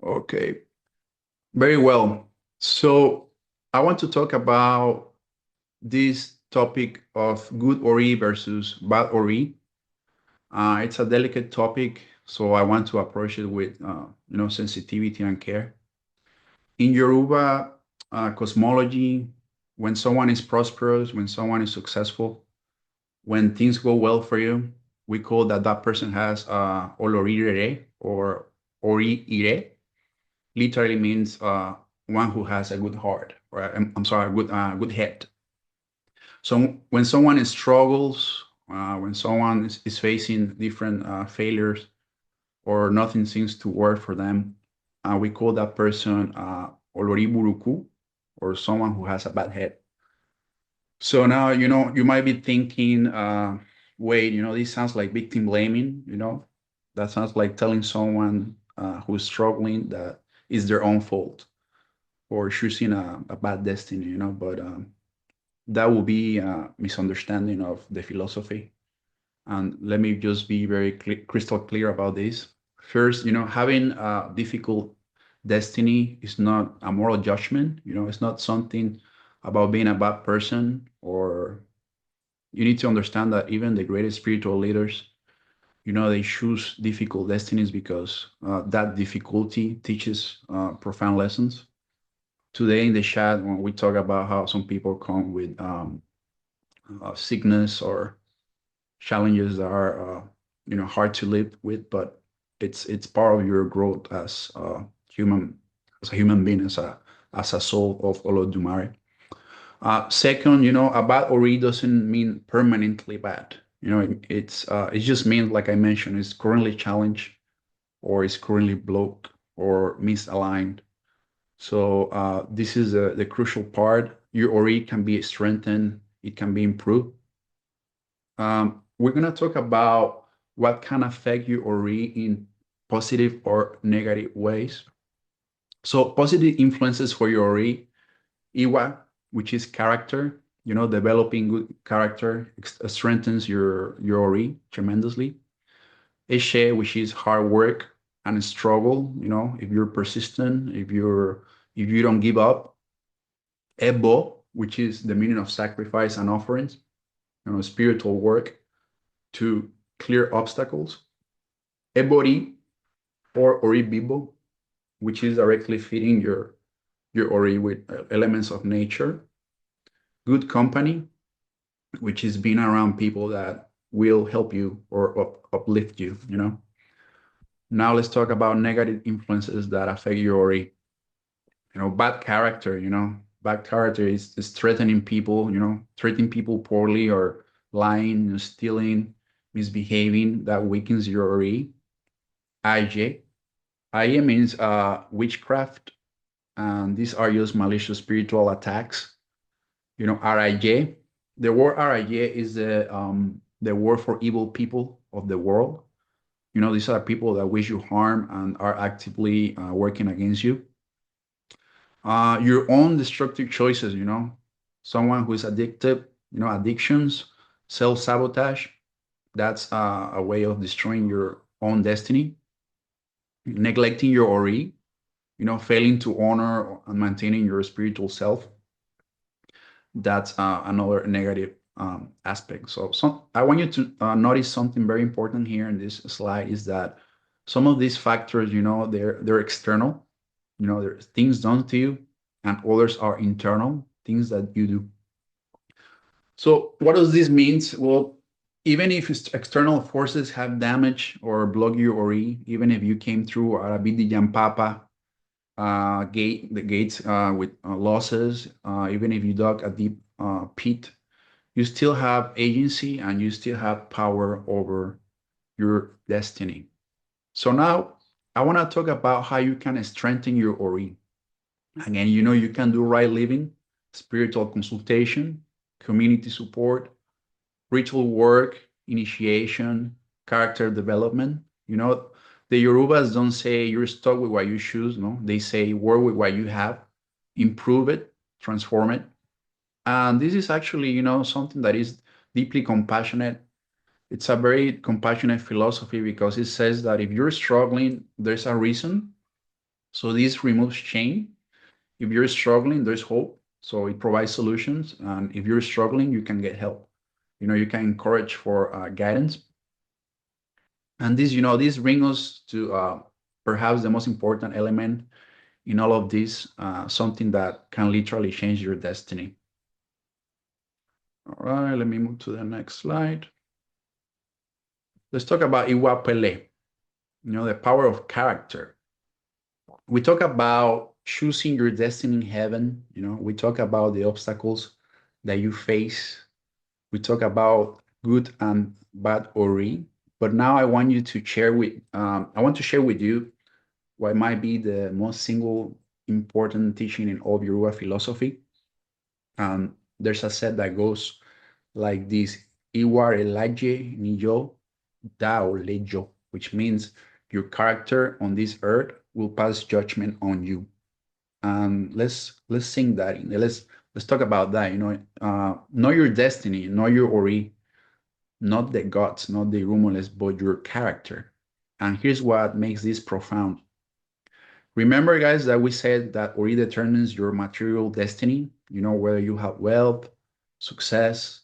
Okay, very well. So I want to talk about this topic of good Ori versus bad Ori. It's a delicate topic, so I want to approach it with sensitivity and care. In Yoruba cosmology, when someone is prosperous, when someone is successful, when things go well for you, we call that person has Olorire or Ori-ire. Literally means one who has a good heart, or I'm sorry, a good head. So when someone struggles, when someone is facing different failures, or nothing seems to work for them, we call that person Oloriburuku, or someone who has a bad head. So now, you might be thinking, wait, this sounds like victim blaming, that sounds like telling someone who's struggling that it's their own fault or choosing a bad destiny, but that will be a misunderstanding of the philosophy. And let me just be very crystal clear about this. First, having a difficult destiny is not a moral judgment. It's not something about being a bad person, or you need to understand that even the greatest spiritual leaders, they choose difficult destinies because that difficulty teaches profound lessons. Today in the chat, when we talk about how some people come with sickness or challenges that are hard to live with, but it's part of your growth human as a human being, as a soul of Olodumare. Second, a bad ori doesn't mean permanently bad. It just means, like I mentioned, it's currently challenged, or it's currently blocked or misaligned. So this is the crucial part. Your ori can be strengthened, it can be improved. We're going to talk about what can affect your ori in positive or negative ways. So positive influences for your ori: Iwa, which is character. Developing good character strengthens your ori tremendously. Eshe, which is hard work and struggle. If you're persistent, if you don't give up. Ebo, which is the meaning of sacrifice and offerings. Spiritual work to clear obstacles. Ebori or Oribibo, which is directly feeding your Ori with elements of nature. Good company, which is being around people that will help you or uplift you. Now let's talk about negative influences that affect your Ori. Bad character, bad character is threatening people, treating people poorly, or lying, stealing, misbehaving. That weakens your Ori. IJ. IE means witchcraft, and these are just malicious spiritual attacks. RIJ. The word RIJ is the word for evil people of the world. These are people that wish you harm and are actively working against you. Your own destructive choices. Someone who is addicted. Addictions, self-sabotage. That's a way of destroying your own destiny. Neglecting your Ori, failing to honor and maintaining your spiritual self. That's another negative aspect. So I want you to notice something very important here in this slide, is that some of these factors, they're external. There's things done to you, and others are internal, things that you do. So what does this mean? Well, even if external forces have damaged or block your Ori, even if you came through Arabidi Jampapa the gates with losses, even if you dug a deep pit, you still have agency and you still have power over your destiny. So now I want to talk about how you can strengthen your Ori. Again, you can do right living, spiritual consultation, community support, ritual work, initiation, character development. The Yorubas don't say you're stuck with what you choose. No, they say work with what you have, improve it, transform it. And this is actually, something that is deeply compassionate. It's a very compassionate philosophy because it says that if you're struggling, there's a reason. So this removes shame. If you're struggling, there's hope. So it provides solutions. And if you're struggling, you can get help. You can encourage for guidance. And this brings us to perhaps the most important element in all of this, something that can literally change your destiny. All right, let me move to the next slide. Let's talk about Iwa Pele, the power of character. We talk about choosing your destiny in heaven. We talk about the obstacles that you face. We talk about good and bad ori. But now I want to share with you what might be the most single important teaching in all of Yoruba philosophy. There's a set that goes like this: Iwa Elaje Niyo Dao Lejo, which means your character on this earth will pass judgment on you. And let's sing that. Let's talk about that. Know your destiny, know your ori, not the gods, not the rumorless, but your character. And here's what makes this profound. Remember, guys, that we said that ori determines your material destiny. Whether you have wealth, success,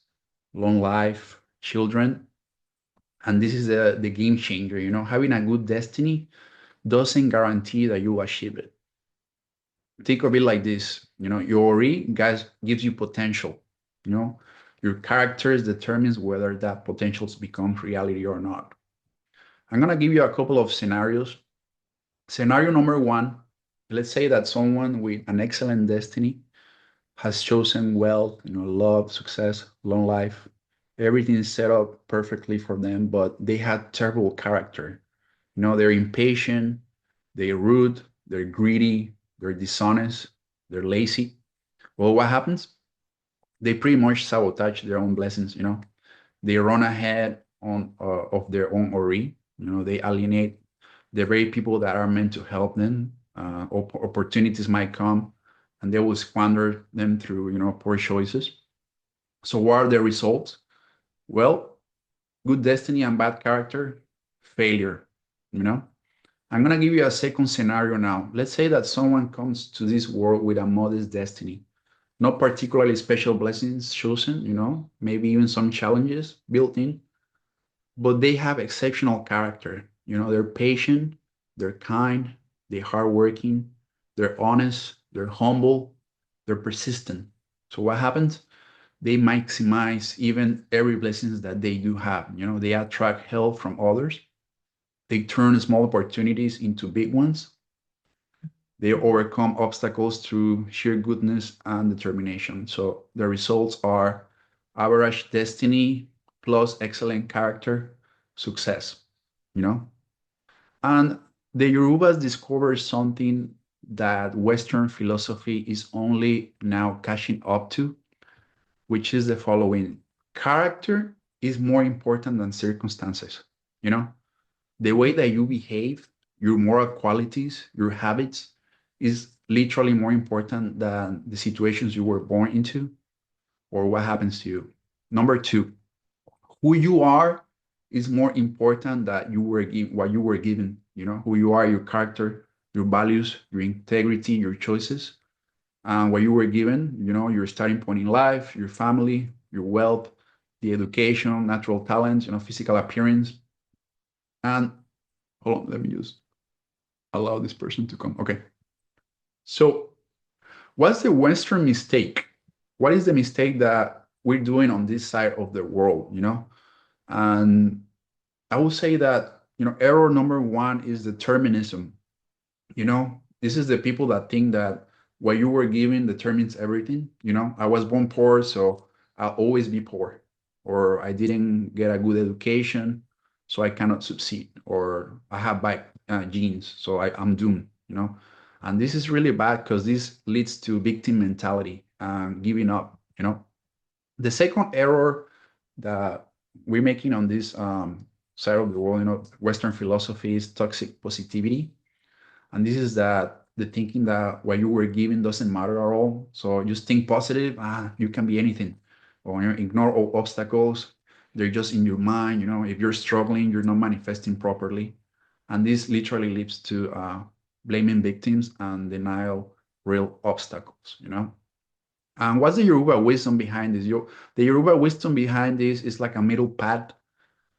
long life, children. And this is the game changer. Having a good destiny doesn't guarantee that you achieve it. Think of it like this. Your ori, guys, gives you potential. You know, your character determines whether that potential becomes reality or not. I'm gonna give you a couple of scenarios. Scenario number one, let's say that someone with an excellent destiny has chosen wealth, love, success, long life. Everything is set up perfectly for them, but they had terrible character. They're impatient, they're rude, they're greedy, they're dishonest, they're lazy. Well, what happens? They pretty much sabotage their own blessings. They run ahead of their own ori. They alienate the very people that are meant to help them. Opportunities might come, and they will squander them through poor choices. So what are the results? Well, good destiny and bad character, failure. You know. I'm gonna give you a second scenario now. Let's say that someone comes to this world with a modest destiny, not particularly special blessings chosen, maybe even some challenges built in, but they have exceptional character. They're patient, they're kind, they're hardworking, they're honest, they're humble, they're persistent. So what happens? They maximize even every blessings that they do have. They attract help from others. They turn small opportunities into big ones. They overcome obstacles through sheer goodness and determination. So the results are average destiny plus excellent character, success, you know? And the Yorubas discovered something that Western philosophy is only now catching up to, which is the following: character is more important than circumstances, you know? The way that you behave, your moral qualities, your habits is literally more important than the situations you were born into or what happens to you. Number two, who you are is more important than what you were given. Who you are, your character, your values, your integrity, your choices, and what you were given. Your starting point in life, your family, your wealth, the education, natural talents, physical appearance, and hold on, let me just allow this person to come. Okay. So, what's the Western mistake? What is the mistake that we're doing on this side of the world? And I would say that, error number one is determinism. This is the people that think that what you were given determines everything. I was born poor, so I'll always be poor. Or I didn't get a good education, so I cannot succeed. Or I have bad genes, so I'm doomed. And this is really bad because this leads to victim mentality and giving up. The second error that we're making on this side of the world, Western philosophy, is toxic positivity. And this is that the thinking that what you were given doesn't matter at all. So just think positive. You can be anything. Or ignore all obstacles. They're just in your mind. If you're struggling, you're not manifesting properly. And this literally leads to blaming victims, and denial real obstacles, you know? And what's the Yoruba wisdom behind this? The Yoruba wisdom behind this is like a middle path.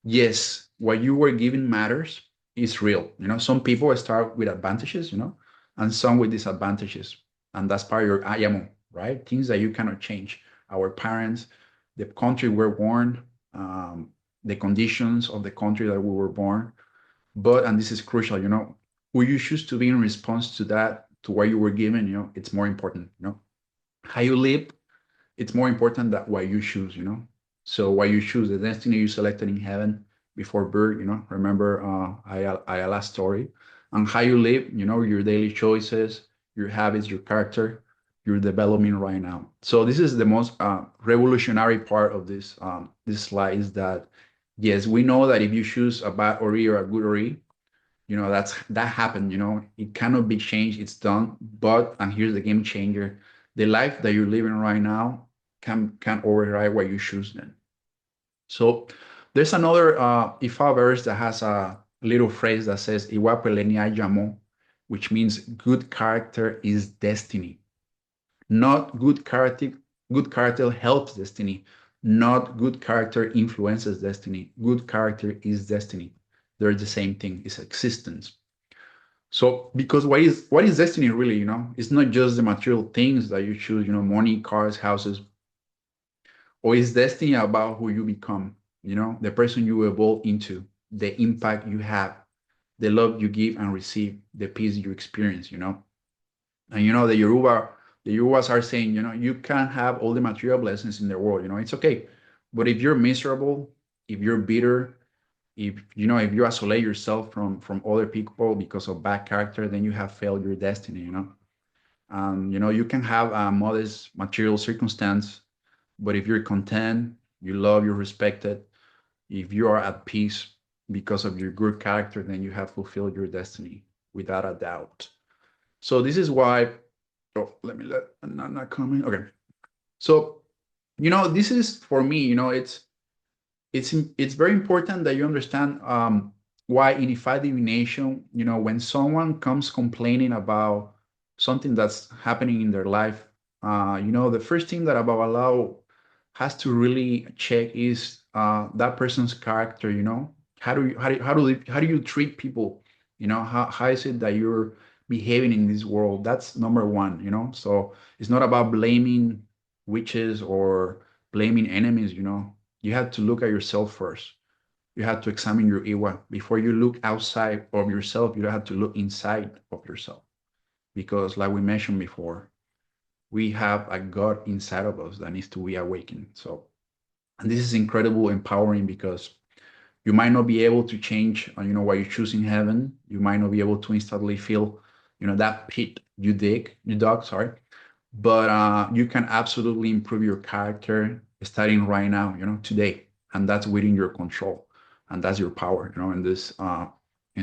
Yes, what you were given matters is real. You know, some people start with advantages, you know, and some with disadvantages. And that's part of your ayamo, right? Things that you cannot change. Our parents, the country we're born, the conditions of the country that we were born. But, and this is crucial, you know, who you choose to be in response to that, to what you were given, you know, it's more important, you know. How you live, it's more important that what you choose, you know. So what you choose, the destiny you selected in heaven before birth, you know. Remember Ayala's story, and how you live, you know, your daily choices, your habits, your character, your development right now. So this is the most revolutionary part of this slide is that yes, we know that if you choose a bad ori or a good ori, you know that happened, you know, it cannot be changed, it's done. But and here's the game changer, the life that you're living right now can override what you choose then. So there's another Ifa verse that has a little phrase that says Iwa Pele llamo, which means good character is destiny. Not good character helps destiny, not good character influences destiny. Good character is destiny. They're the same thing, it's existence. So, because what is destiny really? You know, it's not just the material things that you choose. You know, money, cars, houses, or is destiny about who you become? You know, the person you evolve into, the impact you have, the love you give and receive, the peace you experience. You know, and you know the Yorubas are saying, you know, you can have all the material blessings in the world. You know, it's okay, but if you're miserable, if you're bitter, if you know if you isolate yourself from other people because of bad character, then you have failed your destiny, you know. You know, you can have a modest material circumstance, but if you're content, you love, you're respected, if you are at peace because of your good character, then you have fulfilled your destiny without a doubt. So this is why, oh, let me let not comment, okay. So you know, this is for me, you know, it's very important that you understand why in Ifa divination, you know, when someone comes complaining about something that's happening in their life, you know, the first thing that Ababalao has to really check is that person's character. You know, how do you treat people? You know, how is it that you're behaving in this world? That's number one. You know, so it's not about blaming witches or blaming enemies. You know, you have to look at yourself first. You have to examine your Iwa. Before you look outside of yourself, you have to look inside of yourself. Because, like we mentioned before, we have a God inside of us that needs to be awakened. So, and this is incredible empowering because you might not be able to change, you know, what you choose in heaven. You might not be able to instantly feel, you know, that pit you dug, sorry, but you can absolutely improve your character starting right now, you know, today, and that's within your control, and that's your power, you know, in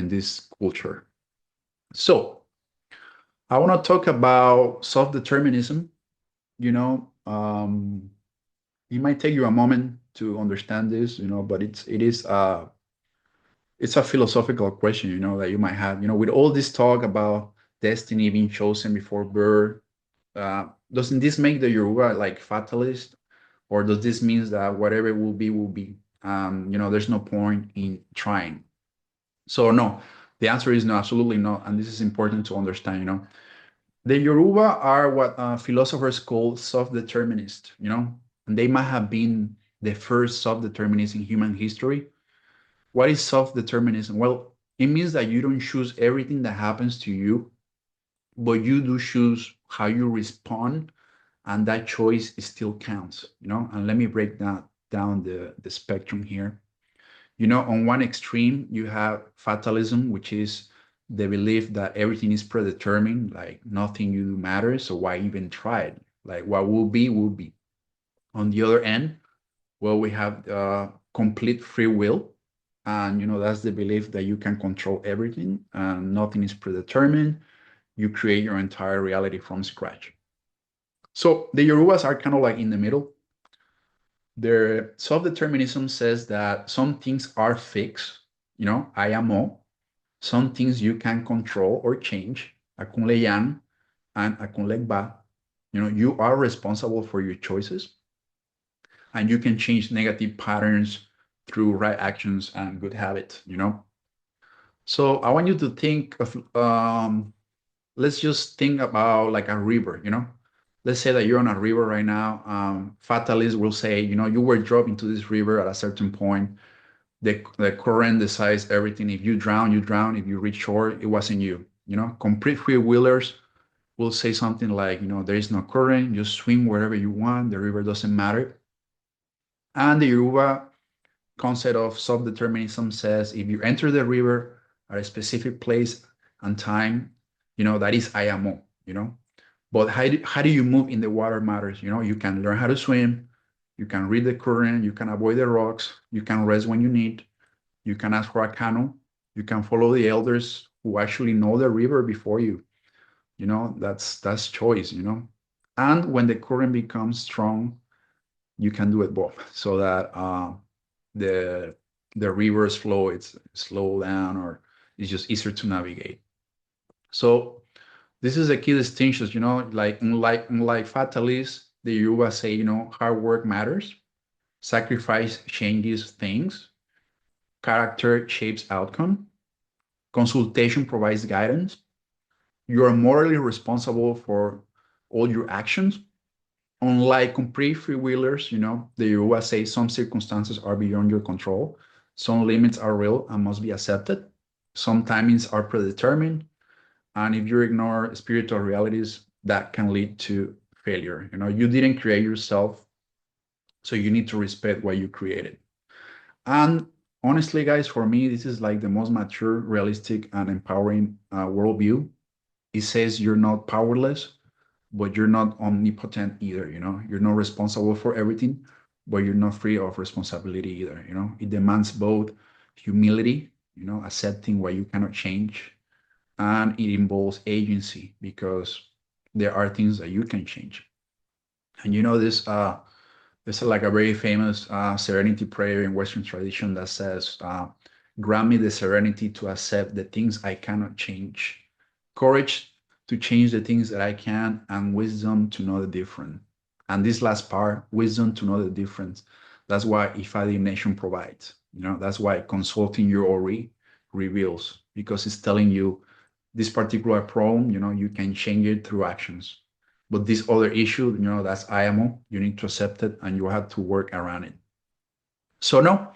this culture. So I want to talk about self-determinism. You know, it might take you a moment to understand this, you know, but it's a philosophical question, you know, that you might have, you know, with all this talk about destiny being chosen before birth. Doesn't this make the Yoruba like fatalist, or does this mean that whatever will be will be? You know, there's no point in trying. So no, the answer is no, absolutely not, and this is important to understand. You know, the Yoruba are what philosophers call self-determinists. You know, and they might have been the first self-determinists in human history. What is self-determinism? Well, it means that you don't choose everything that happens to you, but you do choose how you respond, and that choice still counts, you know. And let me break down the spectrum here. You know, on one extreme you have fatalism, which is the belief that everything is predetermined, like nothing you do matters, so why even try it? Like what will be will be. On the other end, well, we have complete free will, and you know, that's the belief that you can control everything and nothing is predetermined. You create your entire reality from scratch. So the Yorubas are kind of like in the middle. Their self-determinism says that some things are fixed, you know, I am all. Some things you can control or change, akunle yang and akunle ba. You are responsible for your choices, and you can change negative patterns through right actions and good habits. So I want you to think of, let's just think about like a river. Let's say that you're on a river right now. Fatalists will say, you were dropped into this river at a certain point. The current decides everything. If you drown, you drown. If you reach shore, it wasn't you. Complete free willers will say something like, there is no current. You swim wherever you want. The river doesn't matter. And the Yoruba concept of self-determinism says if you enter the river at a specific place and time, that is ayamo. But how do you move in the water matters. You can learn how to swim, you can read the current, you can avoid the rocks, you can rest when you need, you can ask for a canoe, you can follow the elders who actually know the river before you. That's choice. And when the current becomes strong, you can do it both so that the the river's flow it's slow down or it's just easier to navigate. So this is a key distinction, like unlike fatalists, the Yoruba say, hard work matters, sacrifice changes things, character shapes outcome, consultation provides guidance, you are morally responsible for all your actions. Unlike complete freewheelers, the Yoruba say some circumstances are beyond your control. Some limits are real and must be accepted. Some timings are predetermined. And if you ignore spiritual realities, that can lead to failure. You didn't create yourself, so you need to respect what you created. And honestly, guys, for me, this is like the most mature, realistic, and empowering worldview. It says you're not powerless, but you're not omnipotent either. You're not responsible for everything, but you're not free of responsibility either. It demands both humility, accepting what you cannot change, and it involves agency because there are things that you can change. And this is like a very famous serenity prayer in Western tradition that says, grant me the serenity to accept the things I cannot change, courage to change the things that I can, and wisdom to know the difference. And this last part, wisdom to know the difference, that's why Ifa divination provides. That's why consulting your Ori reveals, because it's telling you this particular problem, you can change it through actions. But this other issue, that's IMO, you need to accept it and you have to work around it. So no,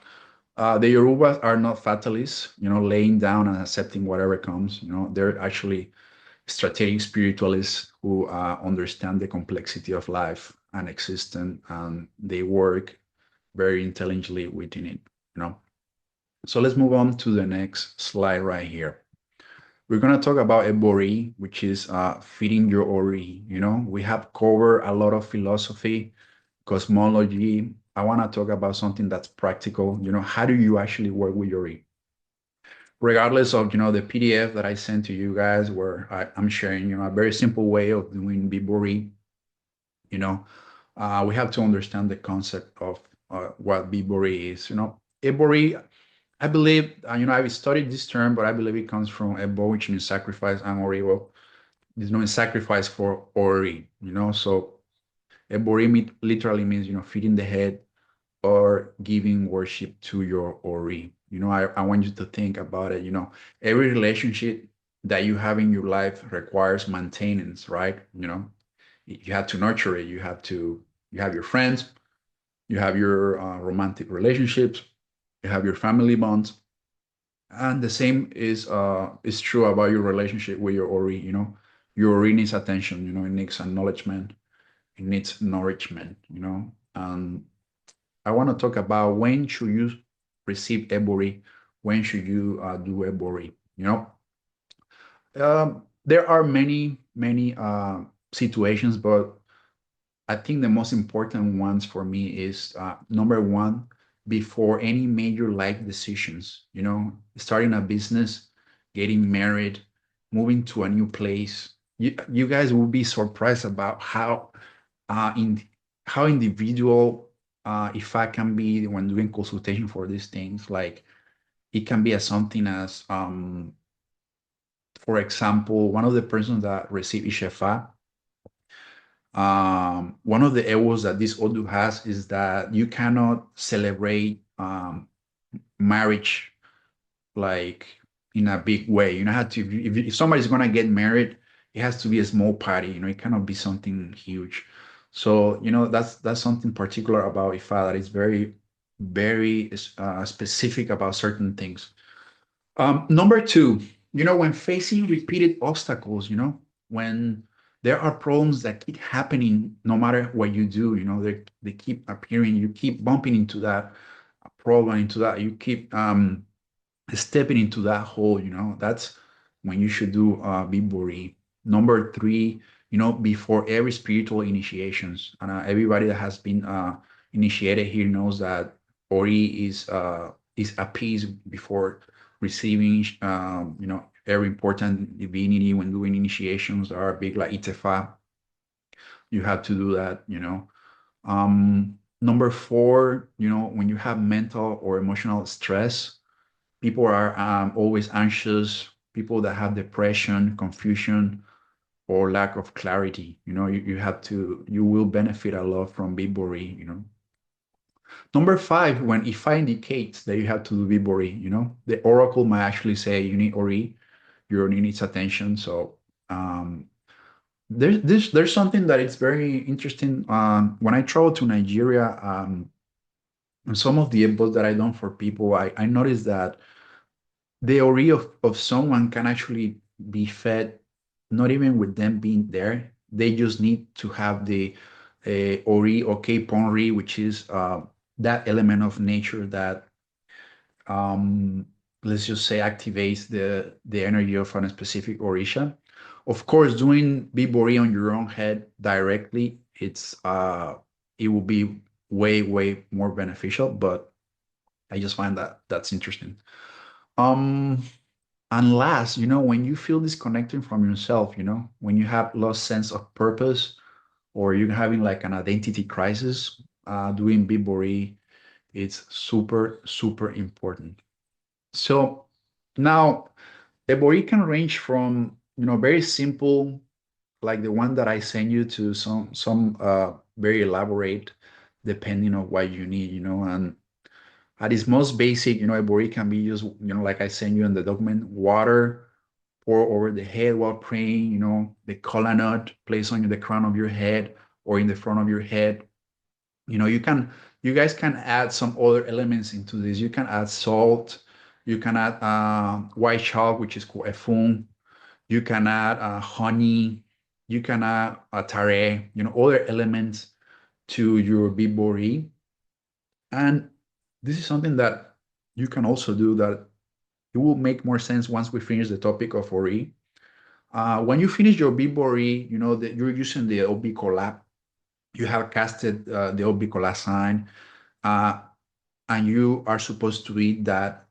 the Yorubas are not fatalists, laying down and accepting whatever comes. They're actually strategic spiritualists who understand the complexity of life and existence, and they work very intelligently within it. You know. So let's move on to the next slide right here. We're going to talk about Ebori, which is feeding your Ori. We have covered a lot of philosophy, cosmology. I want to talk about something that's practical. How do you actually work with your Ori? Regardless of, the PDF that I sent to you guys, where I'm sharing, a very simple way of doing Bibori. We have to understand the concept of what Bibori is. Ebori, I believe, I've studied this term, but I believe it comes from Ebo, which means sacrifice, and Oriwo. This means sacrifice for Ori, So Ebori literally means, feeding the head or giving worship to your Ori. I want you to think about it. Every relationship that you have in your life requires maintenance, right? You have to nurture it. You have your friends, you have your romantic relationships, you have your family bonds, and the same is true about your relationship with your Ori. Your Ori needs attention. It needs acknowledgement, it needs nourishment. And I want to talk about when should you receive Ebori, when should you do Ebori. There are many situations, but I think the most important ones for me is number one, before any major life decisions, starting a business, getting married, moving to a new place. You guys will be surprised about in how individual if I can be when doing consultation for these things. Like it can be as something as For example, one of the persons that receive Ishefa, one of the errors that this Odu has is that you cannot celebrate marriage like in a big way. You know, have to if somebody's gonna get married, it has to be a small party. You know, it cannot be something huge. So you know, that's something particular about Ifa that is very specific about certain things. Number two, you know, when facing repeated obstacles, you know, when there are problems that keep happening no matter what you do, you know, they keep appearing, you keep bumping into that problem, into that, you keep stepping into that hole, you know, that's when you should do Bibori. Number three, you know, before every spiritual initiations, and everybody that has been initiated here knows that Ori is appeased before receiving, you know, every important divinity when doing initiations are big like Itefa. You have to do that, you know. Number four, you know, when you have mental or emotional stress, people are always anxious, people that have depression, confusion, or lack of clarity. You know, you have to, you will benefit a lot from Bibori, you know. Number five, when Ifa indicates that you have to do Bibori, you know, the oracle might actually say you need Ori, your Ori needs attention. So there's something that is very interesting. When I travel to Nigeria, and some of the inputs that I done for people, I noticed that the ori of someone can actually be fed not even with them being there. They just need to have the ori or keponri, which is that element of nature that um, let's just say activates the energy of a specific orisha. Of course, doing bibori on your own head directly, it will be way more beneficial. But I just find that that's interesting. Um, and last, you know, when you feel disconnected from yourself, you know, when you have lost sense of purpose or you're having like an identity crisis, doing Bibori, it's super important. So now the Bori can range from, you know, very simple, like the one that I send you, to some very elaborate, depending on what you need, you know. And at its most basic, you know, a Bori can be used, you know, like I send you in the document, water pour over the head while praying, you know, the kola nut placed on the crown of your head or in the front of your head. You know, you guys can add some other elements into this. You can add salt, you can add white chalk, which is called efun, you can add honey, you can add tare, you know, other elements to your bibori. And this is something that you can also do that it will make more sense once we finish the topic of ori. When you finish your Bibori, you know that you're using the Obicola. You have casted the Obicola sign, uh, and you are supposed to eat that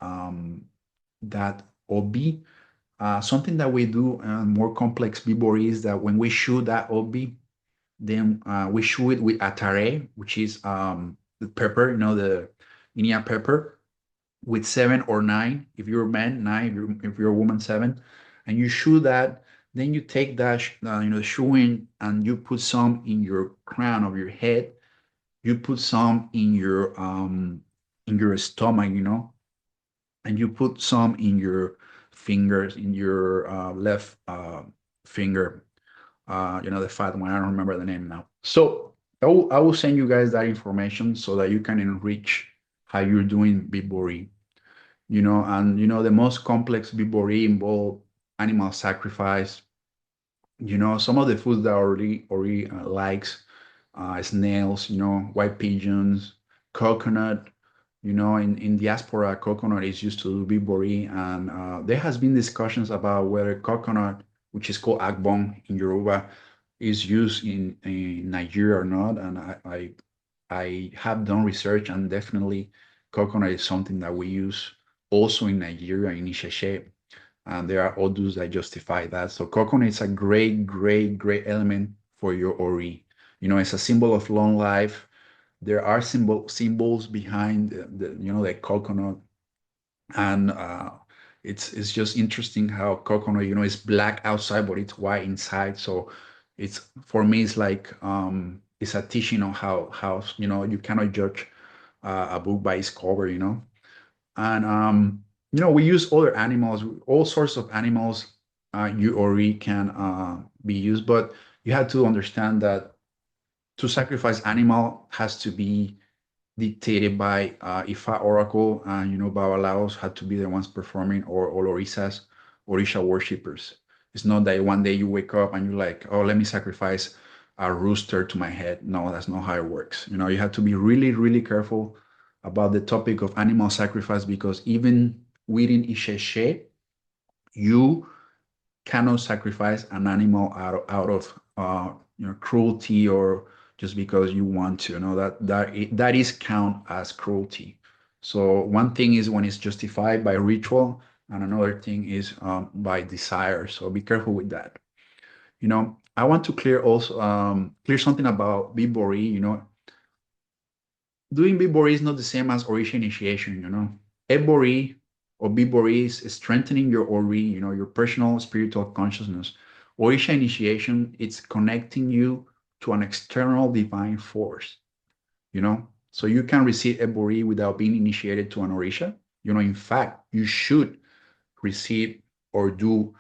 Obi. Something that we do more complex Bibori is that when we shoot that Obi, then we shoot it with atare, which is the pepper, you know, the Inia pepper, with seven or nine. If you're a man, nine. If you're a woman, seven. And you shoe that. Then you take that, you know, shoeing, and you put some in your crown of your head. You put some in your stomach, you know, and you put some in your fingers, in your left finger. You know, the fat one. I don't remember the name now. So I will send you guys that information so that you can enrich how you're doing Bibori, you know. And you know, the most complex bibori involve animal sacrifice. You know, some of the foods that Ori likes, snails, you know, white pigeons, coconut. You know, in diaspora, coconut is used to do bibori, and there has been discussions about whether coconut, which is called agbon in Yoruba, is used in Nigeria or not. And I have done research, and definitely coconut is something that we use also in Nigeria, in Isheshe, and there are odus that justify that. So coconut is a great element for your ori. You know, it's a symbol of long life. There are symbols behind the you know, the coconut, and It's just interesting how coconut, is black outside, but it's white inside. So it's for me, it's like it's a teaching on how you cannot judge a book by its cover, And we use other animals, all sorts of animals. You ori can be used, but you have to understand that to sacrifice animal has to be dictated by Ifa Oracle, and Babalaos had to be the ones performing, or Orishas, Orisha worshippers. It's not that one day you wake up and you're like, oh, let me sacrifice a rooster to my head. No, that's not how it works. You have to be really, really careful about the topic of animal sacrifice, because even within Isheshe, you cannot sacrifice an animal out of cruelty, or just because you want to. That is count as cruelty. So one thing is when it's justified by ritual, and another thing is by desire. So be careful with that. I want to clear something about Bibori. Doing Bibori is not the same as Orisha initiation. Ebori or Bibori is strengthening your Ori, your personal spiritual consciousness. Orisha initiation, it's connecting you to an external divine force, you know. So you can receive Ebori without being initiated to an Orisha. In fact, you should receive or do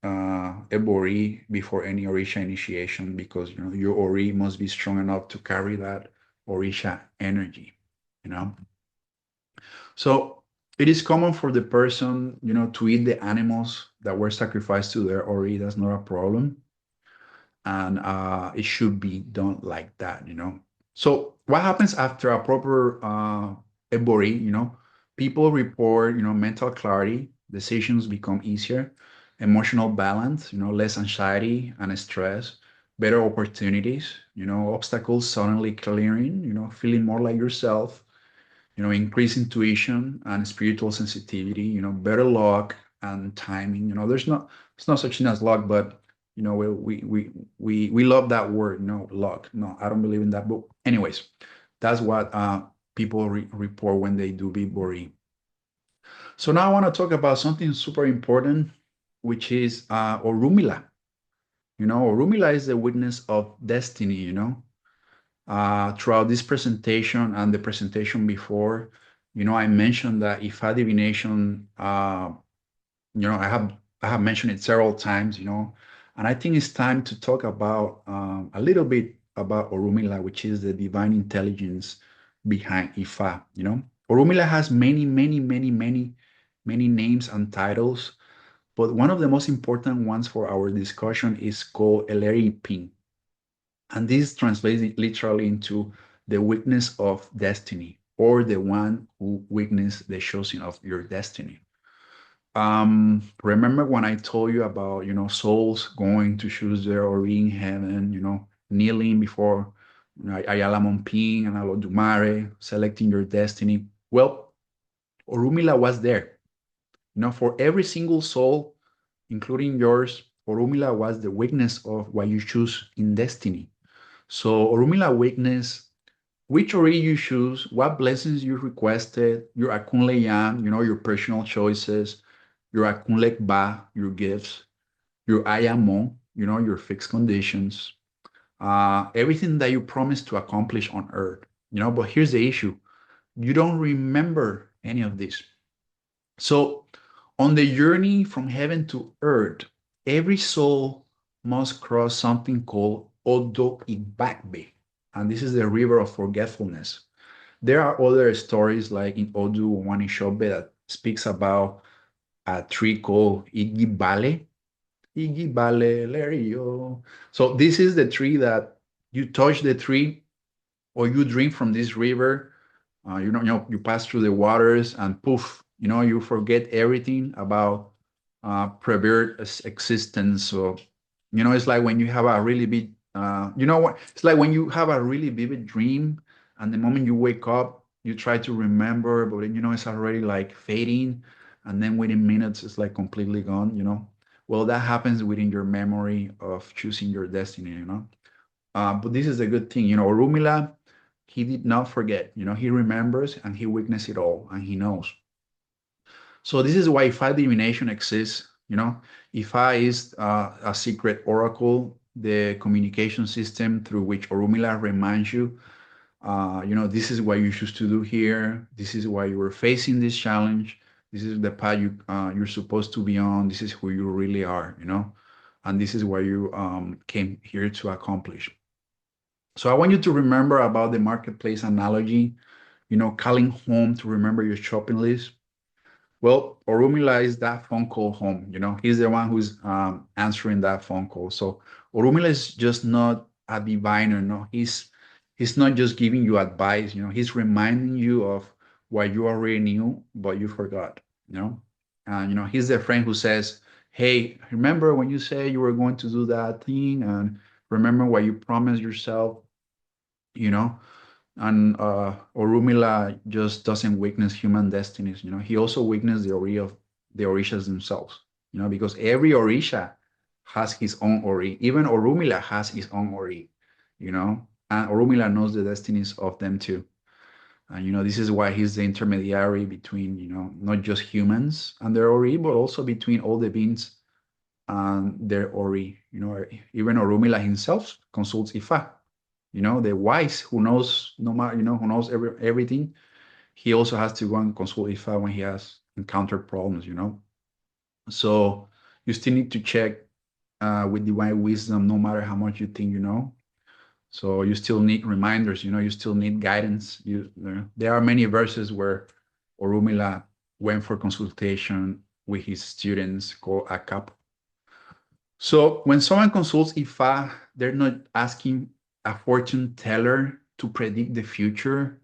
Ebori before any Orisha initiation, because your Ori must be strong enough to carry that Orisha energy, you know. So it is common for the person, to eat the animals that were sacrificed to their Ori. That's not a problem, and it should be done like that. So what happens after a proper Ebori? People report, mental clarity, decisions become easier, emotional balance, less anxiety and stress, better opportunities, obstacles suddenly clearing, feeling more like yourself, increase intuition and spiritual sensitivity, better luck and timing. It's not such thing as luck, but we love that word, luck. No, I don't believe in that. But anyways, that's what people report when they do Bibori. So now I want to talk about something super important, which is Orumila. Orumila is the witness of destiny, throughout this presentation and the presentation before, I mentioned that Ifa divination, I have mentioned it several times, and I think it's time to talk about a little bit about Orumila, which is the divine intelligence behind Ifa. Orumila has many, many, many, many, many names and titles, but one of the most important ones for our discussion is called Eleri Pin. And this translates literally into the weakness of destiny, or the one who witnessed the choosing of your destiny. Remember when I told you about, souls going to choose their Ori in heaven, kneeling before Ayala Mompin and Alodumare, selecting your destiny? Well, Orumila was there. For every single soul, including yours, Orumila was the witness of what you choose in destiny. So Orumila witness which Ori you choose, what blessings you requested, your Akunle Yan, your personal choices, your Akunle Ba, your gifts, your Ayamo, your fixed conditions, everything that you promised to accomplish on earth. But here's the issue. You don't remember any of this. So on the journey from heaven to earth, every soul must cross something called Odo Igbagbe. And this is the river of forgetfulness. There are other stories like in Odu Wanishobe that speaks about a tree called Igibale. Igibale, Lerio. So this is the tree that you touch the tree, or you drink from this river. You pass through the waters, and poof, you forget everything about previous existence. So, it's like when you have a really big, what? It's like when you have a really vivid dream, and the moment you wake up, you try to remember, but then, it's already like fading, and then within minutes, it's like completely gone. Well, that happens within your memory of choosing your destiny. But this is a good thing. Rumila, he did not forget. He remembers, and he witnessed it all, and he knows. So this is why Ifa divination exists. Ifa is a secret oracle, the communication system through which Orumila reminds you, this is what you choose to do here. This is why you were facing this challenge. This is the path you're supposed to be on. This is who you really are. And this is what you came here to accomplish. So I want you to remember about the marketplace analogy, calling home to remember your shopping list. Well, Orumila is that phone call home. He's the one who's answering that phone call. So Orumila is just not a diviner. No, he's not just giving you advice. He's reminding you of what you already knew, but you forgot. You know, and he's the friend who says, "Hey, remember when you said you were going to do that thing, and remember what you promised yourself." You know, and Orumila just doesn't witness human destinies. He also witnesses the Orishas themselves. Because every Orisha has his own Ori. Even Orumila has his own Ori. And Orumila knows the destinies of them too. And this is why he's the intermediary between not just humans and their Ori, but also between all the beings and their Ori. Even Orumila himself consults Ifa. The wise who knows no matter, who knows everything. He also has to go and consult Ifa when he has encountered problems. So you still need to check with divine wisdom, no matter how much you think you know. So you still need reminders, you still need guidance. There are many verses where Orumila went for consultation with his students called Akap. So when someone consults Ifa, they're not asking a fortune teller to predict the future.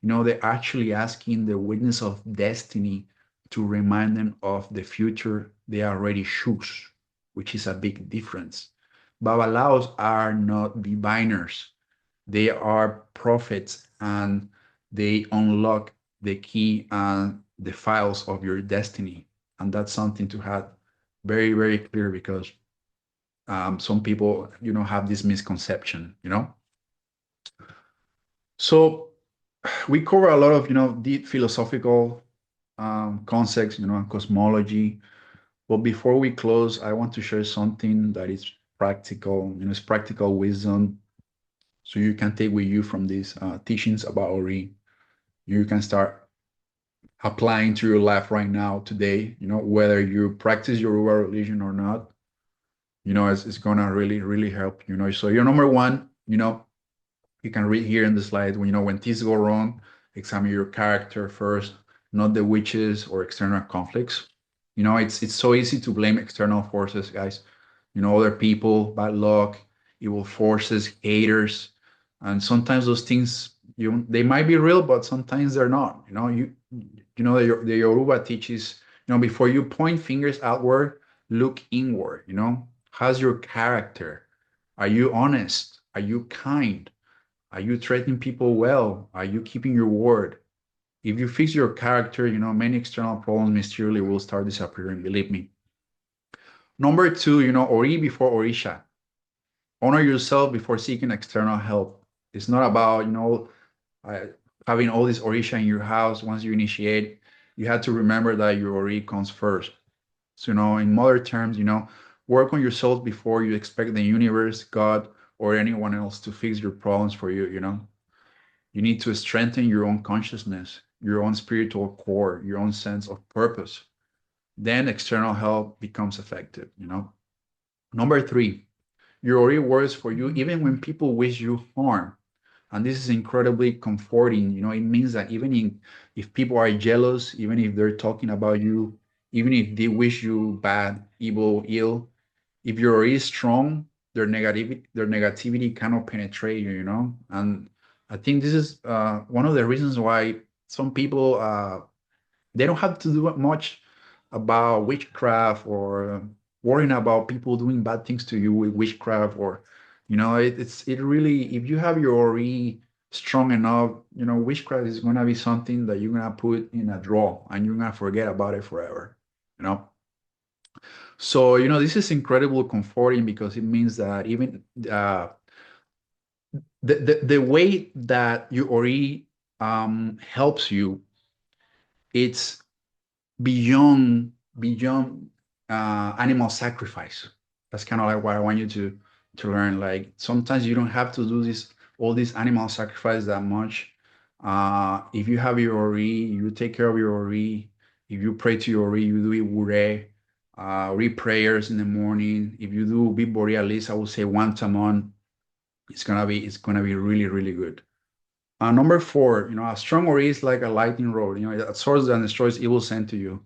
They're actually asking the witness of destiny to remind them of the future they already choose, which is a big difference. Babalaos are not diviners. They are prophets, and they unlock the key and the files of your destiny. And that's something to have very, very clear, because some people, have this misconception. So we cover a lot of, deep philosophical concepts, and cosmology. But before we close, I want to share something that is practical, it's practical wisdom. So you can take with you from these teachings about Ori. You can start applying to your life right now, today, whether you practice your Yoruba religion or not. It's gonna really, really help. So your number one, you can read here in the slide, when things go wrong, examine your character first, not the witches or external conflicts. It's so easy to blame external forces, guys. Other people, bad luck, evil forces, haters, and sometimes those things, they might be real, but sometimes they're not. The Yoruba teaches, before you point fingers outward, look inward. How's your character? Are you honest? Are you kind? Are you treating people well? Are you keeping your word? If you fix your character, many external problems mysteriously will start disappearing, believe me. Number two, Ori before Orisha. Honor yourself before seeking external help. It's not about, uh, having all this Orisha in your house. Once you initiate, you have to remember that your Ori comes first. So, in modern terms, work on yourself before you expect the universe, God, or anyone else to fix your problems for you. You need to strengthen your own consciousness, your own spiritual core, your own sense of purpose. Then external help becomes effective. Number three, your Ori works for you even when people wish you harm. And this is incredibly comforting. It means that if people are jealous, even if they're talking about you, even if they wish you bad, evil, ill, if you're already strong, their negativity cannot penetrate you. And I think this is one of the reasons why some people they don't have to do much about witchcraft, or worrying about people doing bad things to you with witchcraft, or it really, if you have your Ori strong enough, witchcraft is gonna be something that you're gonna put in a drawer and you're gonna forget about it forever. You know. So, this is incredibly comforting, because it means that even the way that you Ori helps you, it's beyond animal sacrifice. That's kind of like what I want you to learn. Like sometimes you don't have to do this all this animal sacrifice that much. If you have your ori, you take care of your ori. If you pray to your ori, you do iwure, read prayers in the morning. If you do bibori at least, I would say once a month. It's gonna be really good. Number four, a strong ori is like a lightning rod. A sword that destroys evil sent to you.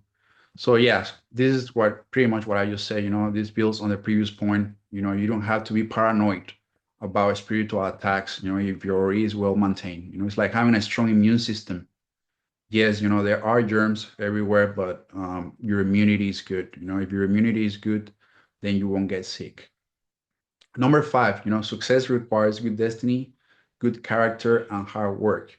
So yes, this is what pretty much what I just said. This builds on the previous point. You don't have to be paranoid about spiritual attacks. If your aura is well maintained. It's like having a strong immune system. Yes, there are germs everywhere, but your immunity is good. If your immunity is good, then you won't get sick. Number five, success requires good destiny, good character, and hard work.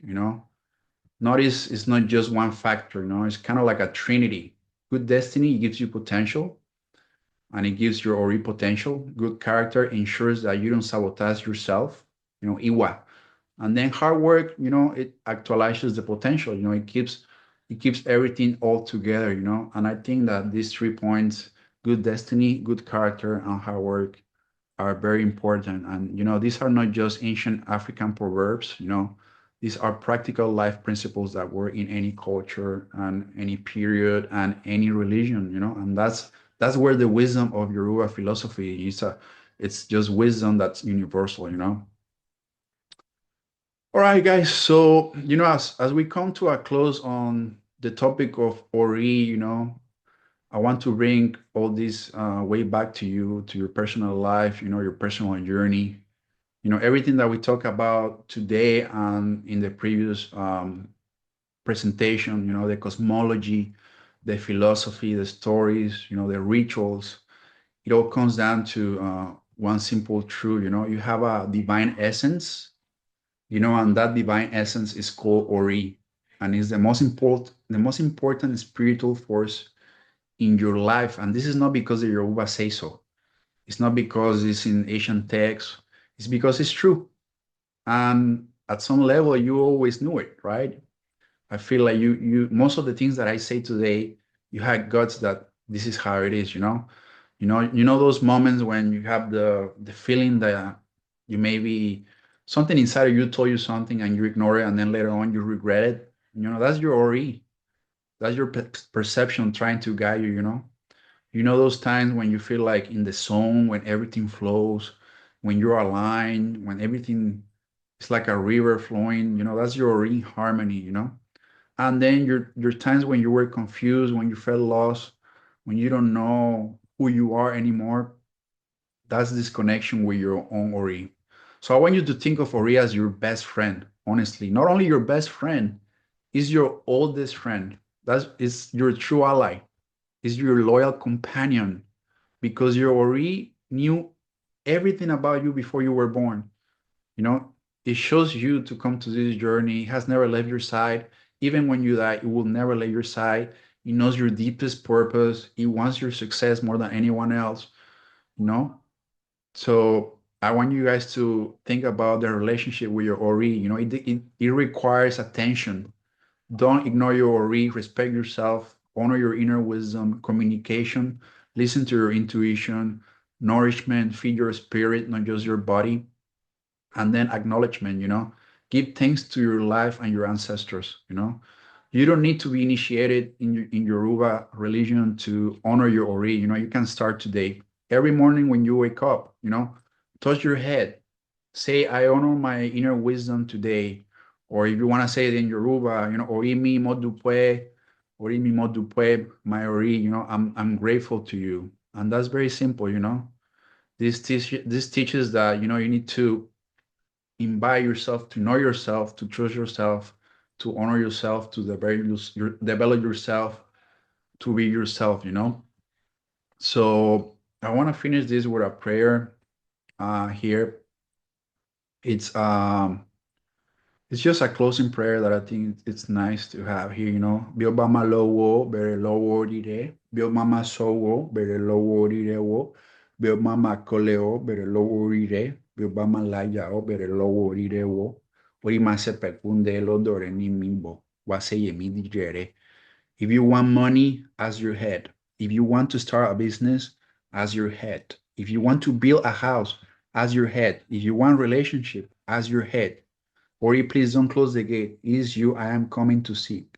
Notice it's not just one factor, it's kind of like a trinity. Good destiny gives you potential and it gives your ori potential. Good character ensures that you don't sabotage yourself, Iwa. And then hard work, it actualizes the potential, it keeps everything all together, And I think that these 3 points, good destiny, good character, and hard work are very important. And, these are not just ancient African proverbs, these are practical life principles that work in any culture and any period and any religion, and that's where the wisdom of Yoruba philosophy is. It's just wisdom that's universal, All right, guys. So, as we come to a close on the topic of Ori, I want to bring all this way back to you, to your personal life, your personal journey. Everything that we talk about today and in the previous presentation, the cosmology, the philosophy, the stories, the rituals, it all comes down to one simple truth. You have a divine essence, and that divine essence is called Ori, and is the most important spiritual force in your life. And this is not because the Yoruba say so. It's not because it's in Asian texts. It's because it's true. And at some level, you always knew it, right? I feel like you most of the things that I say today, you had guts that this is how it is, those moments when you have the feeling that you maybe something inside of you told you something and you ignore it and then later on you regret it. That's your ori. That's your perception trying to guide you. Those times when you feel like in the zone, when everything flows, when you're aligned, when everything is like a river flowing, that's your ori harmony. And then your times when you were confused, when you felt lost, when you don't know who you are anymore, that's this connection with your own Ori. So I want you to think of Ori as your best friend, honestly. Not only your best friend, is your oldest friend. That is your true ally, is your loyal companion, because your Ori knew everything about you before you were born. You know, it shows you to come to this journey. It has never left your side. Even when you die, it will never leave your side. It knows your deepest purpose. It wants your success more than anyone else, you know? So I want you guys to think about the relationship with your Ori. It requires attention. Don't ignore your Ori, respect yourself, honor your inner wisdom, communication, listen to your intuition, nourishment, feed your spirit, not just your body, and then acknowledgement. Give thanks to your life and your ancestors. You don't need to be initiated in Yoruba religion to honor your ori. You can start today. Every morning when you wake up, touch your head, say I honor my inner wisdom today. Or if you want to say it in Yoruba, ori mi modupwe, ori mi modupwe, my ori. I'm grateful to you. And that's very simple. This teaches that you need to invite yourself to know yourself, to trust yourself, to honor yourself, to develop yourself, to be yourself. So I want to finish this with a prayer here. It's just a closing prayer that I think it's nice to have here. Biobama lowo, bere lowo dire. Biobama sowo, bere lowo dire wo. Biobama koleo, bere lowo dire. Biobama layao, bere lowo dire wo. Ori mase pekunde lo dore ni mimbo. Wase yemi digere. If you want money, as your head. If you want to start a business, as your head. If you want to build a house, as your head. If you want relationship, as your head. Ori, please don't close the gate. It is you I am coming to seek.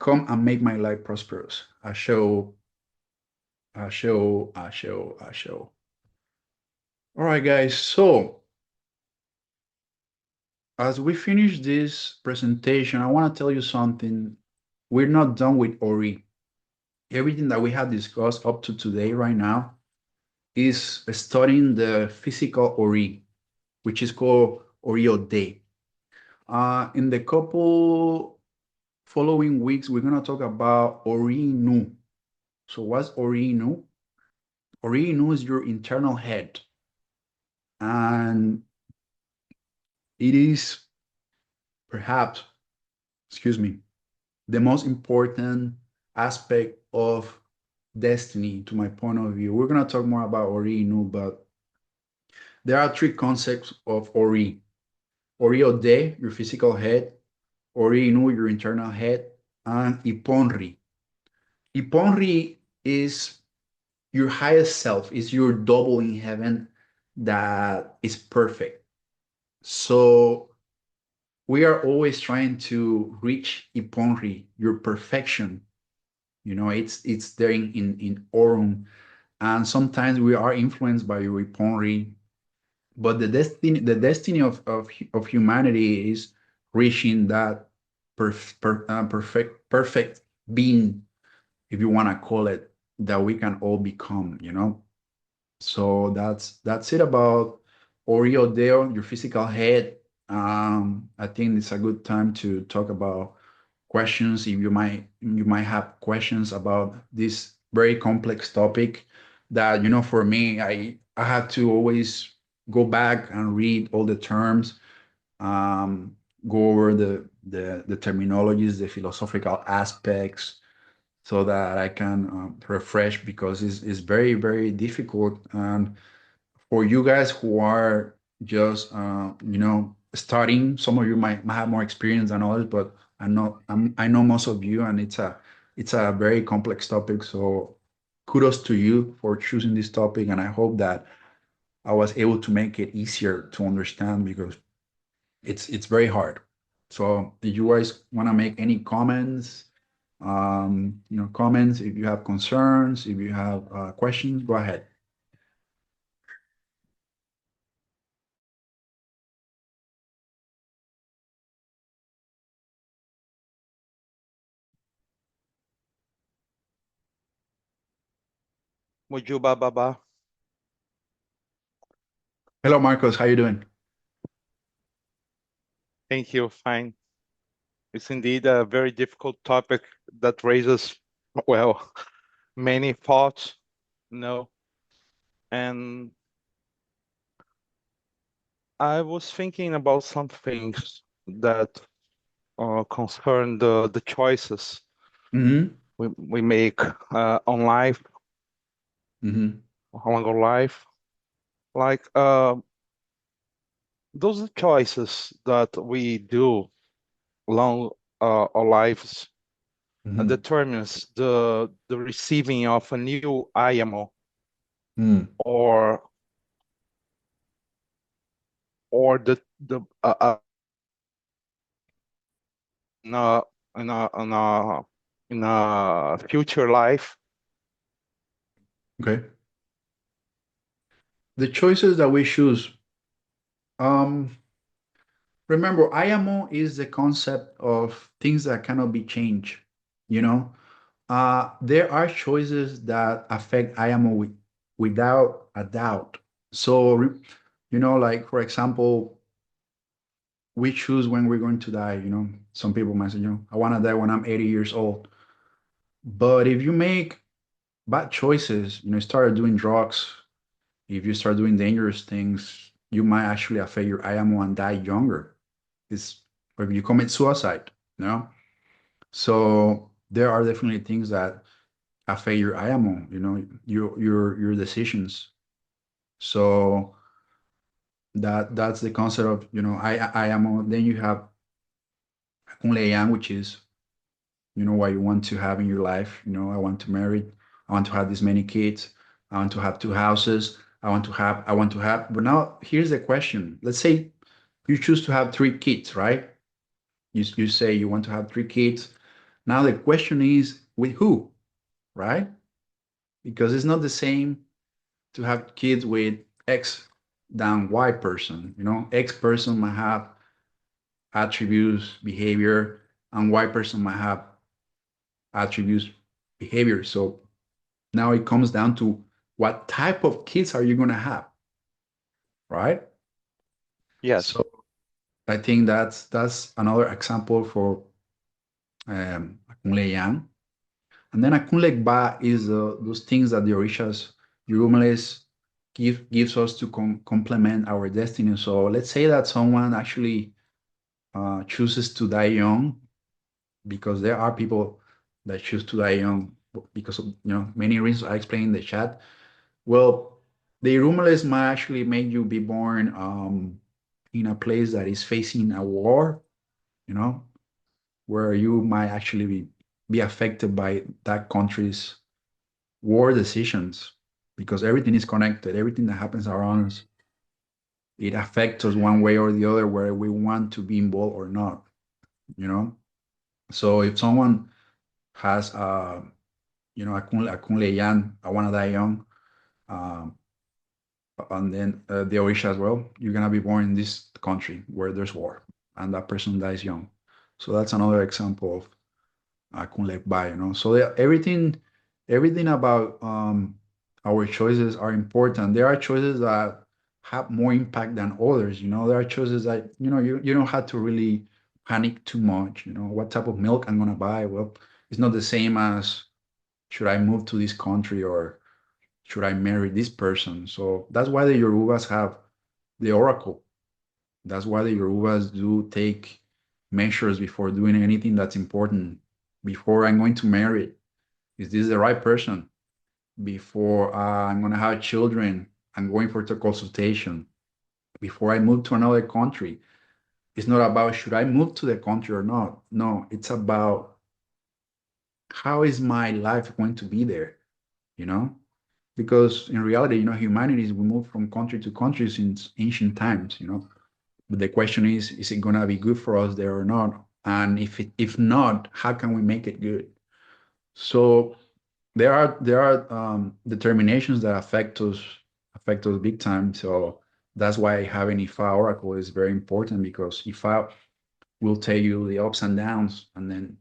Come and make my life prosperous. I show. All right, guys. So as we finish this presentation, I want to tell you something. We're not done with Ori. Everything that we have discussed up to today, right now, is studying the physical Ori, which is called Oreo Day. In the couple following weeks, we're going to talk about Ori Nu. So, what's Ori Nu? Ori Nu is your internal head, and it is perhaps, excuse me, the most important aspect of destiny to my point of view. We're going to talk more about Ori Nu, but there are three concepts of Ori. Ori Ode, your physical head, Ori Nu, your internal head, and Iponri. Iponri is your highest self, is your double in heaven that is perfect. So we are always trying to reach Iponri, your perfection. You know, it's there in Orun. And sometimes we are influenced by your Iponri, but the destiny of humanity is reaching that perfect being, if you want to call it, that we can all become, you know. So that's it about Oreo Deo, your physical head. I think it's a good time to talk about questions. If you might have questions about this very complex topic that, for me, I had to always go back and read all the terms, go over the terminologies, the philosophical aspects, so that I can refresh, because it's very, very difficult. And for you guys who are just, starting, some of you might have more experience than others, but I know most of you, and it's a very complex topic. So kudos to you for choosing this topic, and I hope that I was able to make it easier to understand, because it's very hard. So did you guys want to make any comments? Comments, if you have concerns, if you have questions, go ahead. Mojuba Baba. Hello, Marcos. How you doing? Thank you. Fine. It's indeed a very difficult topic that raises, well, many thoughts, you know. And I was thinking about some things that concern the choices Mm-hmm. we make on life, Mm-hmm. along our life. Like those choices that we do along our lives Mm-hmm. determines the receiving of a new IMO Mm. or the in a in a in a in a future life. Okay. The choices that we choose. Um, Remember, IMO is the concept of things that cannot be changed. You know, there are choices that affect IMO without a doubt. So, like, for example, we choose when we're going to die. Some people might say, I want to die when I'm 80 years old. But if you make bad choices, start doing drugs, if you start doing dangerous things, you might actually affect your IMO and die younger. It's or if you commit suicide, you know. So there are definitely things that affect your IMO, your decisions. So that's the concept of IMO. Then you have Kunle Yang, which is you know, what you want to have in your life. You know, I want to marry, I want to have this many kids, I want to have two houses, I want to have, but now here's the question. Let's say you choose to have three kids, right? You say you want to have three kids. Now the question is with who, right? Because it's not the same to have kids with X than Y person. You know, X person might have attributes, behavior, and Y person might have attributes, behavior. So now it comes down to what type of kids are you going to have, right? Yes. So I think that's another example for Akunle Yang. And then Akunle Ba is those things that the Orishas, Urumales, gives us to complement our destiny. So let's say that someone actually chooses to die young, because there are people that choose to die young because of many reasons I explained in the chat. Well, the Irumales might actually make you be born in a place that is facing a war, you know, where you might actually be affected by that country's war decisions, because everything is connected. Everything that happens around us, it affects us one way or the other, where we want to be involved or not, you know. So if someone has a Kunle Yan, I want to die young, um, and then the Orisha as well, you're gonna be born in this country where there's war, and that person dies young. So that's another example of Kunle Ba, you know. So everything about our choices are important. There are choices that have more impact than others, you know. There are choices that, you don't have to really panic too much, you know. What type of milk I'm gonna buy? Well, it's not the same as should I move to this country, or should I marry this person? So that's why the Yorubas have the oracle. That's why the Yorubas do take measures before doing anything that's important. Before I'm going to marry, is this the right person? Before I'm going to have children, I'm going for the consultation. Before I move to another country, it's not about should I move to the country or not. No, it's about how is my life going to be there, you know? Because in reality, humanities, we move from country to country since ancient times, you know. But the question is it gonna be good for us there or not? And if not, how can we make it good? So there are determinations that affect us big time. So that's why having Ifa Oracle is very important, because Ifa will tell you the ups and downs, and then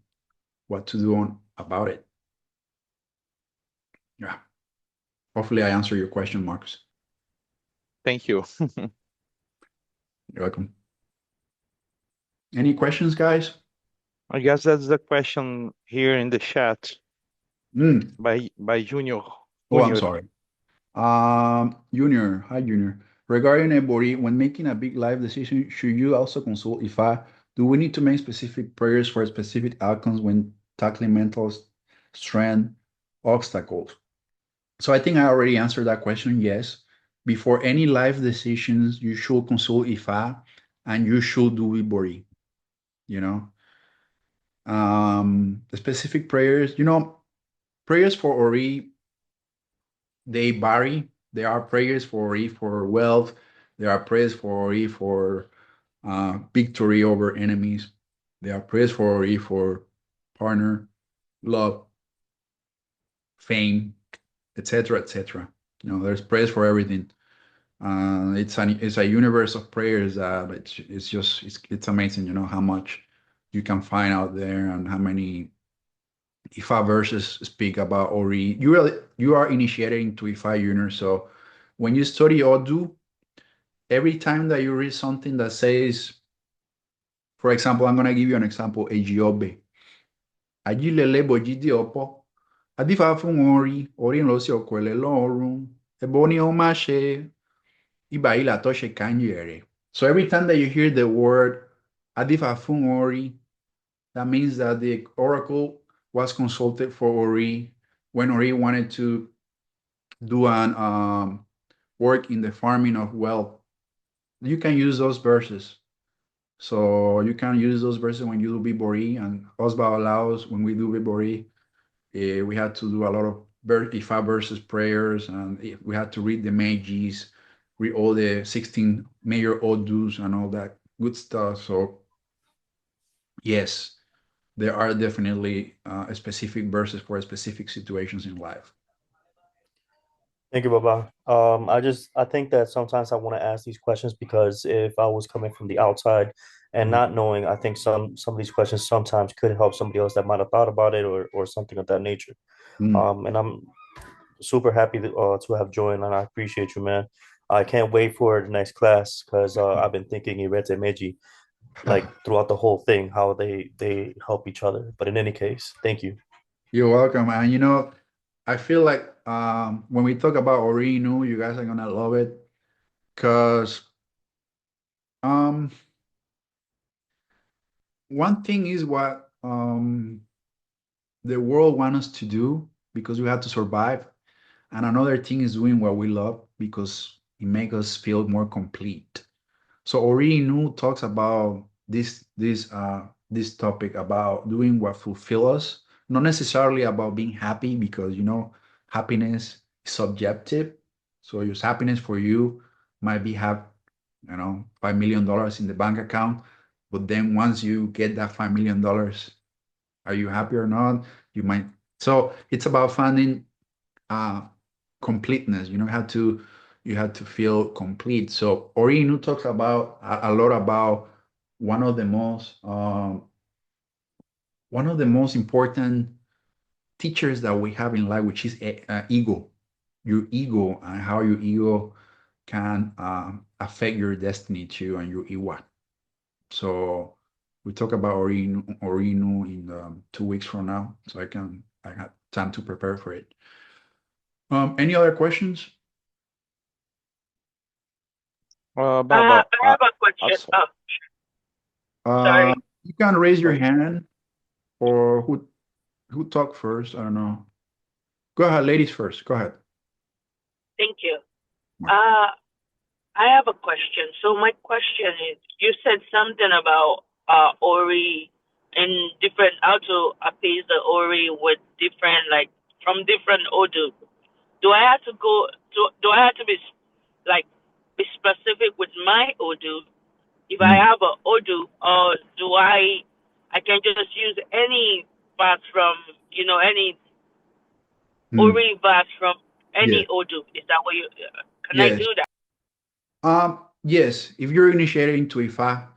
what to do about it. Yeah. Hopefully I answer your question, Marcus. Thank you. You're welcome. Any questions, guys? I guess that's the question here in the chat Mm. by Junior. Oh, I'm Junior. sorry. Junior, hi Junior. Regarding Ebori, when making a big life decision, should you also consult Ifa? Do we need to make specific prayers for specific outcomes when tackling mental strength obstacles? So I think I already answered that question. Yes. Before any life decisions, you should consult Ifa, and you should do Ibori, you know. The specific prayers, prayers for Ori, they vary. There are prayers for wealth. There are prayers for victory over enemies. There are prayers for partner, love, fame, etc., etc. There's prayers for everything. It's a universe of prayers. It's amazing. How much you can find out there, and how many Ifa verses speak about Ori. You are initiated into Ifa universe. So when you study Odu, every time that you read something that says, for example, I'm gonna give you an example, Ejiobe. Ajilele bojidi opo. Adifa fun ori nlo si okwele lorun. Ebo ni o ma she iba ila to she kanjere. So every time that you hear the word Adifa fun ori, that means that the oracle was consulted for Ori when Ori wanted to do an work in the farming of wealth. You can use those verses. So you can use those verses when you do Bibori and Osba allows when we do Bibori. We had to do a lot of Ifa verses prayers, and we had to read the Meijis, read all the 16 major odus and all that good stuff. So yes, there are definitely specific verses for specific situations in life. Thank you, Baba. I think that sometimes I want to ask these questions because if I was coming from the outside and Mm, not knowing, I think some of these questions sometimes could help somebody else that might have thought about it or something of that nature. mm. And I'm super happy to have joined, and I appreciate you, man. I can't wait for the next class because I've been thinking Irete Meiji like throughout the whole thing, how they help each other. But in any case, thank you. You're welcome. And I feel like when we talk about Orinu, you guys are gonna love it because um, one thing is what the world wants us to do because we have to survive, and another thing is doing what we love because it makes us feel more complete. So Ori Inu talks about this topic about doing what fulfill us, not necessarily about being happy because happiness is subjective. So your happiness for you might be have $5 million in the bank account, but then once you get that $5 million, are you happy or not? You might. So it's about finding uh, completeness. You have to feel complete. So Ori Inu talks about a lot about one of the most one of the most important teachers that we have in life, which is ego. Your ego and how your ego can affect your destiny too and your Iwa. So we talk about Ori Inu in 2 weeks from now, so I have time to prepare for it. Any other questions? Baba, I have a question. so, Oh, Uh, sorry. you can raise your sorry. hand, or who talked first? I don't know. Go ahead, ladies first. Go ahead. Thank you. Uh, I have a question. So my question is, you said something about Ori and different how to appease the Ori with different like from different Odu. Do I have to go? Do I have to be like be specific with my Odu if I Mm, have a Odu, or do I can just use any verse from any mm, Ori verse from yeah. any Odu. Is that what you? Can I Yes. do that? Yes. If you're initiated into Ifa,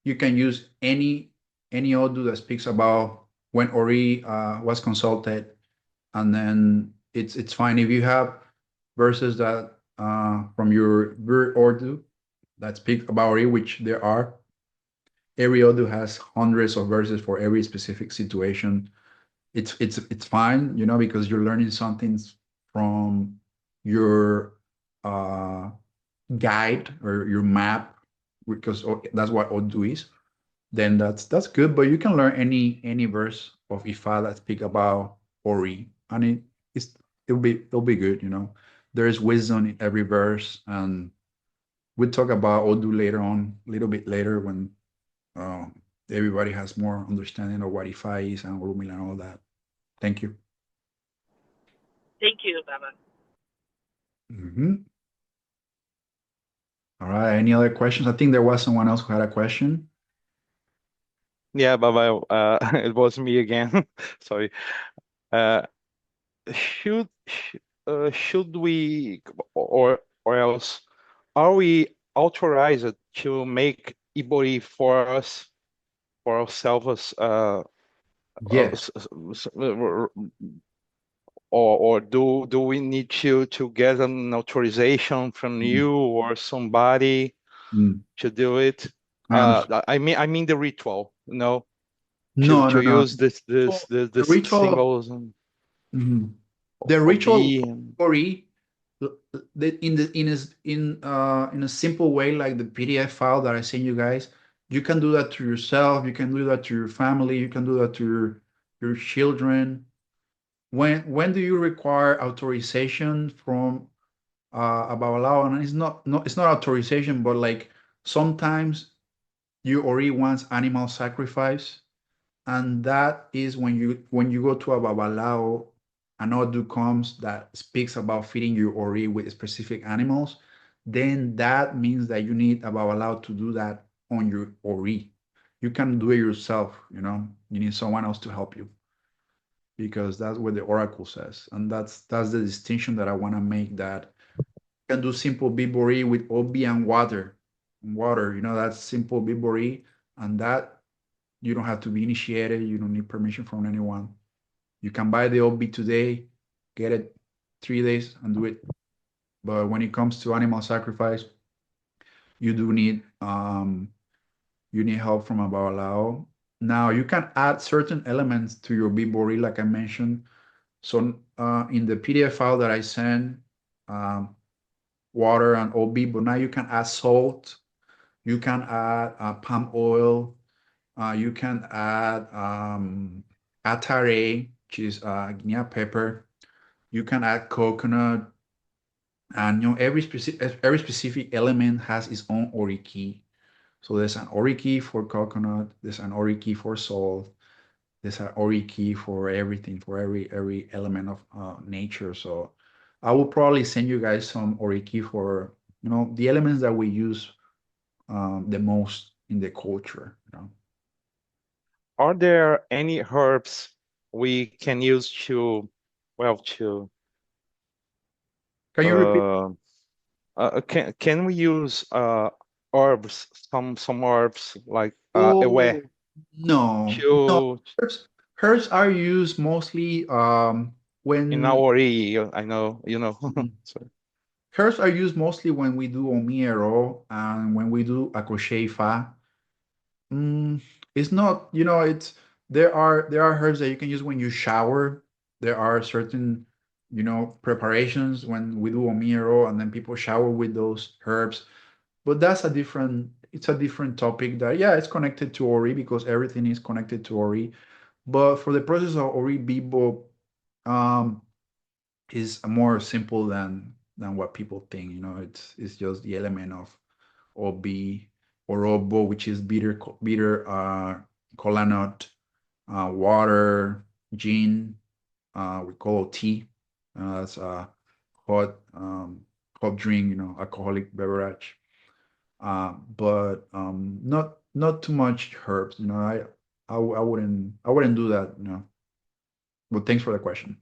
you can use any Odu that speaks about when Ori was consulted, and then it's fine if you have verses that from your Vir Ordu that speak about Ori, which there are. Every Odu has hundreds of verses for every specific situation. It's fine, because you're learning something from your uh, guide or your map, because that's what Odu is. Then that's good. But you can learn any verse of Ifa that speak about Ori, and it'll be good. There is wisdom in every verse, and we'll talk about Odu later on, a little bit later when um, everybody has more understanding of what Ifa is and Urumila and all that. Thank you. Thank you, Baba. Mhm. All right. Any other questions? I think there was someone else who had a question. Yeah, Baba, it was me again. Sorry. Uh, should we or else are we authorized to make Ibori for us for ourselves Yes. or do we need to get an authorization from Mm, you or somebody mm. to do it? I understand. I mean the ritual, to No, no, to no. use this this So this, the this ritual of symbols and mhm. the of ritual of be Ori, in a simple way, like the PDF file that I sent you guys, you can do that to yourself. You can do that to your family. You can do that to your children. When do you require authorization from about allowing? And it's not authorization, but like sometimes you already want animal sacrifice, and that is when you go to a babalao, an odu comes that speaks about feeding your ori with specific animals, then that means that you need a babalao to do that on your ori. You can do it yourself, you need someone else to help you because that's what the oracle says, and that's the distinction that I want to make. That you can do simple bibori with obi and water, that's simple bibori, and that you don't have to be initiated. You don't need permission from anyone. You can buy the OB today, get it 3 days and do it. But when it comes to animal sacrifice, you do need help from a babalao. Now you can add certain elements to your bibori, like I mentioned. So in the PDF file that I sent, um, water and OB, but now you can add salt. You can add palm oil. You can add atare, which is guinea pepper. You can add coconut, and every specific element has its own oriki. So there's an oriki for coconut. There's an oriki for salt. There's an oriki for everything, for every element of nature. So I will probably send you guys some oriki for the elements that we use the most in the culture. Are there any herbs we can use to, well, to Can you repeat? can we use herbs, some herbs like ewe Oh, no, no. to Herbs are used mostly in when our I know, Sorry. herbs are used mostly when we do omiero and when we do a crochet fa. Mm, it's not, it's there are herbs that you can use when you shower. There are certain, preparations when we do omiero and then people shower with those herbs. But it's a different topic that, yeah, it's connected to Ori because everything is connected to Ori. But for the process of Ori Bibo, um, is more simple than what people think. It's just the element of Obi Orobo, which is bitter cola nut, water, gin, we call it tea. That's a hot hot drink, alcoholic beverage. But not too much herbs. I wouldn't do that. But thanks for the question.